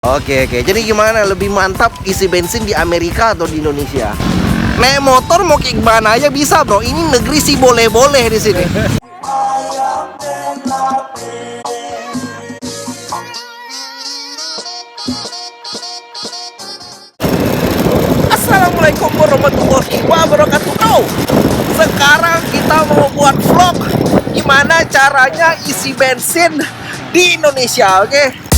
Oke. Jadi gimana? Lebih mantap isi bensin di Amerika atau di Indonesia? Naik motor mau kayak gimana aja bisa, bro. Ini negeri sih boleh-boleh di sini. Assalamualaikum warahmatullahi wabarakatuh. Sekarang kita mau buat vlog gimana caranya isi bensin di Indonesia, oke?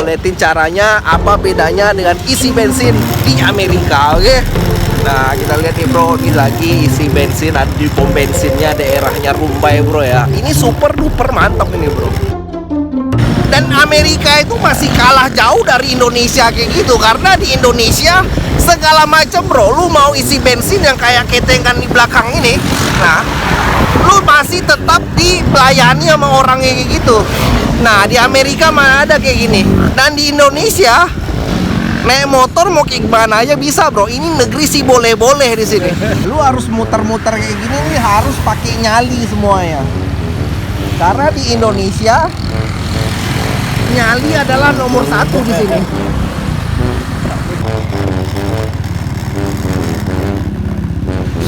Liatin caranya apa bedanya dengan isi bensin di Amerika, oke? Nah, kita lihat nih bro, ini lagi isi bensin ada di pom bensinnya daerahnya Rumbai bro ya. Ini super duper mantap ini bro. Dan Amerika itu masih kalah jauh dari Indonesia kayak gitu, karena di Indonesia segala macam bro. Lu mau isi bensin yang kayak ketengan di belakang ini, nah lu masih tetap dilayani sama orang kayak gitu. Nah, di Amerika mana ada kayak gini. Dan di Indonesia naik motor mau kayak gimana aja bisa, bro. Ini negeri sih boleh-boleh di sini. Lu harus muter-muter kayak gini nih, harus pakai nyali semuanya. Karena di Indonesia nyali adalah nomor 1 di sini.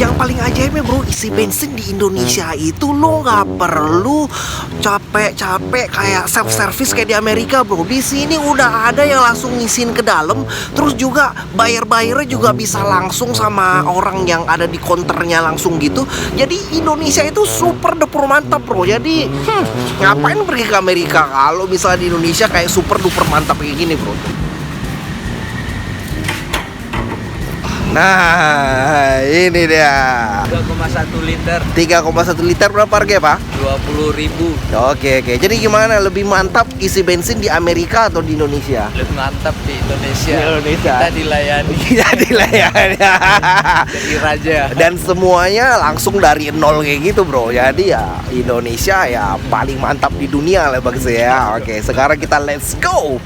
Yang paling ajaibnya bro, isi bensin di Indonesia itu lo nggak perlu capek-capek kayak self service kayak di Amerika bro. Di sini udah ada yang langsung ngisiin ke dalam, terus juga bayarnya juga bisa langsung sama orang yang ada di counternya langsung gitu. Jadi Indonesia itu super duper mantap bro. Jadi ngapain pergi ke Amerika kalau misalnya di Indonesia kayak super duper mantap kayak gini bro. Nah, ini dia 3,1 liter 3,1 liter berapa harga Pak? 20.000. Oke. Jadi gimana? Lebih mantap isi bensin di Amerika atau di Indonesia? Lebih mantap di Indonesia. Di Indonesia. Kita dilayani. Kita dilayani. Jadi raja. Dan semuanya langsung dari nol kayak gitu bro. Jadi ya Indonesia ya paling mantap di dunia lah bang saya. Oke, sekarang kita let's go.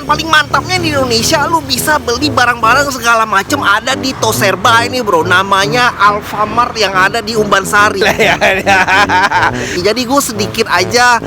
Paling mantapnya di Indonesia lu bisa beli barang-barang segala macam ada di Toserba ini bro, namanya Alfamart yang ada di Umban Sari. Jadi gue sedikit aja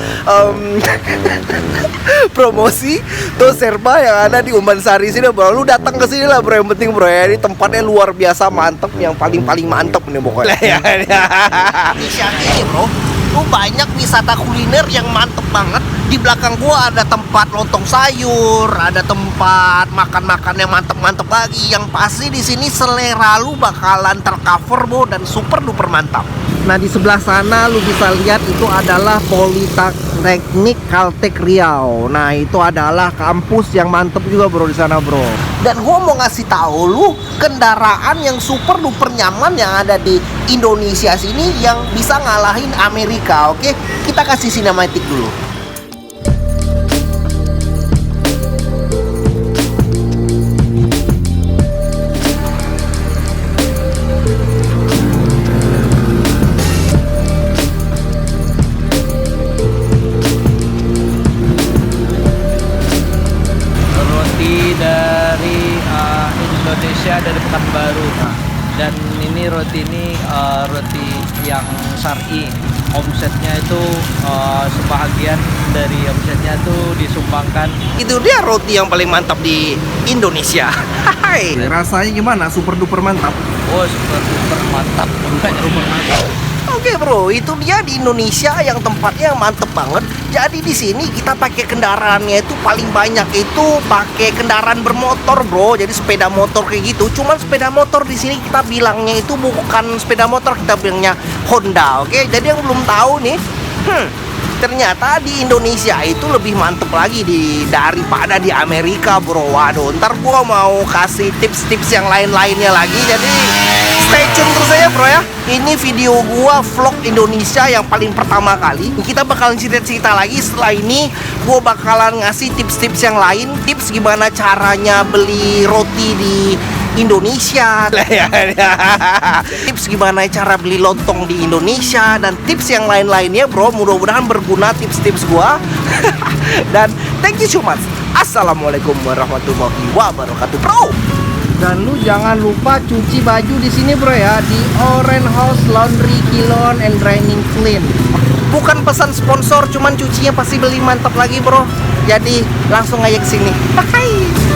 promosi Toserba yang ada di Umban Sari sini bro. Lu datang ke sini lah bro, yang penting bro ya, ini tempatnya luar biasa mantep, yang paling mantep nih pokoknya. Indonesia ini bro, lu banyak wisata kuliner yang mantep banget. Di belakang gua ada tempat lontong sayur, ada tempat makan-makan yang mantep-mantep lagi. Yang pasti di sini selera lu bakalan tercover bro, dan super duper mantap. Nah, di sebelah sana lu bisa lihat itu adalah Politeknik Caltech Riau. Nah, itu adalah kampus yang mantep juga bro di sana bro. Dan gua mau ngasih tahu lu kendaraan yang super duper nyaman yang ada di Indonesia sini yang bisa ngalahin Amerika. Oke, kita kasih sinematik dulu. Indonesia dari Pekanbaru. Dan ini roti yang syar'i. Omsetnya itu sebahagian dari omsetnya itu disumbangkan. Itu dia roti yang paling mantap di Indonesia. Hai. Rasanya gimana? Super duper mantap. Oh, super duper mantap. Oke bro, itu dia di Indonesia yang tempatnya mantep banget. Jadi di sini kita pakai kendaraannya itu paling banyak itu pakai kendaraan bermotor bro. Jadi sepeda motor kayak gitu. Cuman sepeda motor di sini kita bilangnya itu bukan sepeda motor, kita bilangnya Honda. Oke, jadi yang belum tahu nih, ternyata di Indonesia itu lebih mantep lagi daripada di Amerika bro. Waduh, ntar gua mau kasih tips-tips yang lain-lainnya lagi. Jadi stay Stay tune terus aja bro ya. Ini video gua vlog Indonesia yang paling pertama kali. Kita bakalan cerita-cerita lagi. Setelah ini gua bakalan ngasih tips-tips yang lain. Tips gimana caranya beli roti di Indonesia. Tips gimana cara beli lontong di Indonesia. Dan tips yang lain-lainnya bro. Mudah-mudahan berguna tips-tips gua. Dan thank you so much. Assalamualaikum warahmatullahi wabarakatuh bro. Dan lu jangan lupa cuci baju di sini bro ya, di Orange House Laundry Kilon and Draining Clean. Bukan pesan sponsor, cuman cucinya pasti beli mantap lagi bro. Jadi langsung aja ke sini. Bye.